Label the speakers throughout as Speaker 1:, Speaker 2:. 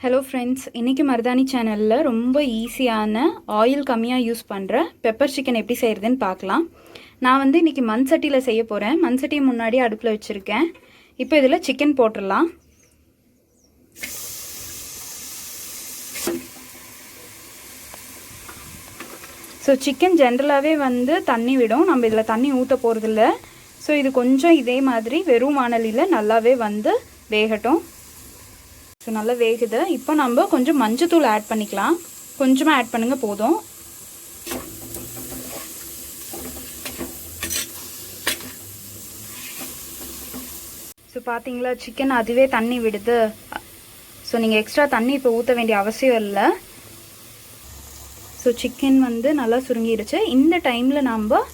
Speaker 1: Hello friends, இன்றைக்கி மருதாணி சேனலில் ரொம்ப ஈஸியான ஆயில் கம்மியாக யூஸ் பண்ணுற பெப்பர் சிக்கன் எப்படி செய்கிறதுன்னு பார்க்கலாம். நான் வந்து இன்றைக்கி மண் சட்டியில் செய்ய போகிறேன். மண் சட்டியை முன்னாடி அடுப்பில் வச்சுருக்கேன். இப்போ இதில் சிக்கன் போட்டுடலாம். ஸோ சிக்கன் ஜென்ரலாகவே வந்து தண்ணி விடும். நம்ம இதில் தண்ணி ஊற்ற போகிறதில்ல. ஸோ இது கொஞ்சம் இதே மாதிரி வெறும் வாணலியில் நல்லாவே வந்து வேகட்டும். ஸோ நல்லா வேகுது. இப்போ நம்ம கொஞ்சம் மஞ்சத்தூள் ஆட் பண்ணிக்கலாம். கொஞ்சமாக ஆட் பண்ணுங்கள் போதும். ஸோ பார்த்தீங்களா, சிக்கன் அதுவே தண்ணி விடுது. ஸோ நீங்கள் எக்ஸ்ட்ரா தண்ணி இப்போ ஊற்ற வேண்டிய அவசியம் இல்லை. ஸோ சிக்கன் வந்து நல்லா சுருங்கிடுச்சு. இந்த டைமில் நம்ம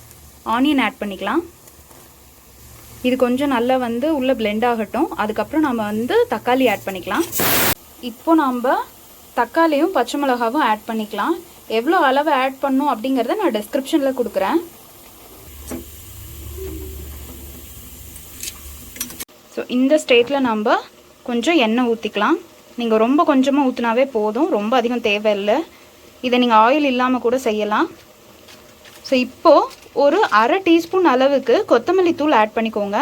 Speaker 1: ஆனியன் ஆட் பண்ணிக்கலாம். இது கொஞ்சம் நல்லா வந்து உள்ளே பிளெண்ட் ஆகட்டும். அதுக்கப்புறம் நம்ம வந்து தக்காளி ஆட் பண்ணிக்கலாம். இப்போ நம்ம தக்காளியும் பச்சை மிளகாவும் ஆட் பண்ணிக்கலாம். எவ்வளோ அளவு ஆட் பண்ணணும் அப்படிங்கிறத நான் டிஸ்கிரிப்ஷனில் கொடுக்குறேன். ஸோ இந்த ஸ்டேட்டில் நம்ம கொஞ்சம் எண்ணெய் ஊற்றிக்கலாம். நீங்கள் ரொம்ப கொஞ்சமாக ஊற்றினாவே போதும், ரொம்ப அதிகம் தேவையில்லை. இதை நீங்கள் ஆயில் இல்லாமல் கூட செய்யலாம். ஸோ இப்போது ஒரு அரை டீஸ்பூன் அளவுக்கு கொத்தமல்லி தூள் ஆட் பண்ணிக்கோங்க.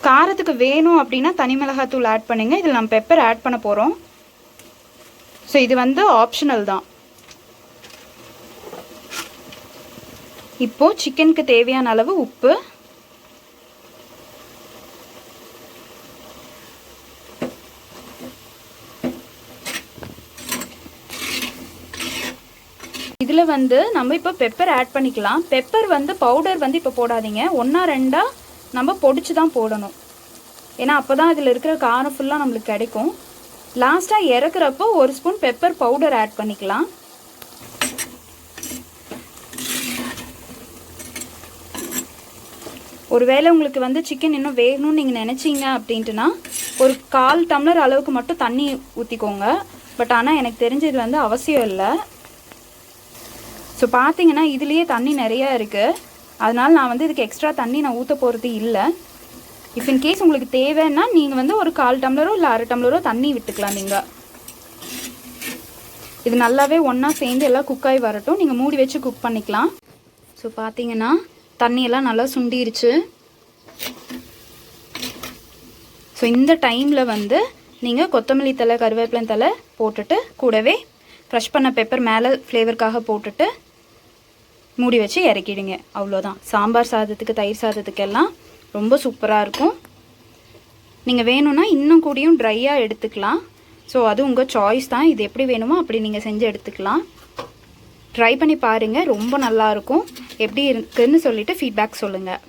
Speaker 1: காரத்துக்கு வேணும் அப்படின்னா தனி மிளகாய் தூள் ஆட் பண்ணுங்க. இதில் நம்ம பெப்பர் ஆட் பண்ண போகிறோம். ஸோ இது வந்து ஆப்ஷனல் தான். இப்போது சிக்கனுக்கு தேவையான அளவு உப்பு, இதில் வந்து நம்ம இப்போ பெப்பர் ஆட் பண்ணிக்கலாம். பெப்பர் வந்து பவுடர் வந்து இப்போ போடாதீங்க, 1-2 நம்ம பொடிச்சு தான் போடணும். ஏன்னா அப்போ தான் இதில் இருக்கிற காரம் ஃபுல்லாக நம்மளுக்கு கிடைக்கும். லாஸ்ட்டாக இறக்குறப்போ 1 ஸ்பூன் பெப்பர் பவுடர் ஆட் பண்ணிக்கலாம். ஒருவேளை உங்களுக்கு வந்து சிக்கன் இன்னும் வேகணும்னு நீங்கள் நினச்சிங்க அப்படின்ட்டுனா ஒரு 1/4 டம்ளர் அளவுக்கு மட்டும் தண்ணி ஊற்றிக்கோங்க. பட் ஆனால் எனக்கு தெரிஞ்சது வந்து அவசியம் இல்லை. ஸோ பார்த்தீங்கன்னா இதுலேயே தண்ணி நிறையா இருக்குது. அதனால் நான் வந்து இதுக்கு எக்ஸ்ட்ரா தண்ணி நான் ஊற்ற போகிறது இல்லை. இஃப் இன்கேஸ் உங்களுக்கு தேவைன்னா நீங்கள் வந்து ஒரு 1/4 டம்ளரோ இல்லை 1/2 டம்ளரோ தண்ணி விட்டுக்கலாம். நீங்கள் இது நல்லாவே ஒன்றா சேர்ந்து எல்லாம் குக்காகி வரட்டும். நீங்கள் மூடி வச்சு குக் பண்ணிக்கலாம். ஸோ பார்த்தீங்கன்னா தண்ணியெல்லாம் நல்லா சுண்டிருச்சு. ஸோ இந்த டைமில் வந்து நீங்கள் கொத்தமல்லி தழை, கருவேப்பிலை தழை போட்டுட்டு கூடவே க்ரஷ் பண்ண பெப்பர் மேலே ஃப்ளேவருக்காக போட்டுட்டு மூடி வச்சு இறக்கிடுங்க. அவ்வளோதான். சாம்பார் சாதத்துக்கு, தயிர் சாதத்துக்கெல்லாம் ரொம்ப சூப்பராக இருக்கும். நீங்கள் வேணும்னா இன்னும் கூடயும் ட்ரையாக எடுத்துக்கலாம். ஸோ அது உங்கள் சாய்ஸ் தான். இது எப்படி வேணுமோ அப்படி நீங்கள் செஞ்சு எடுத்துக்கலாம். ட்ரை பண்ணி பாருங்கள், ரொம்ப நல்லாயிருக்கும். எப்படி இருக்குதுன்னு சொல்லிவிட்டு ஃபீட்பேக் சொல்லுங்கள்.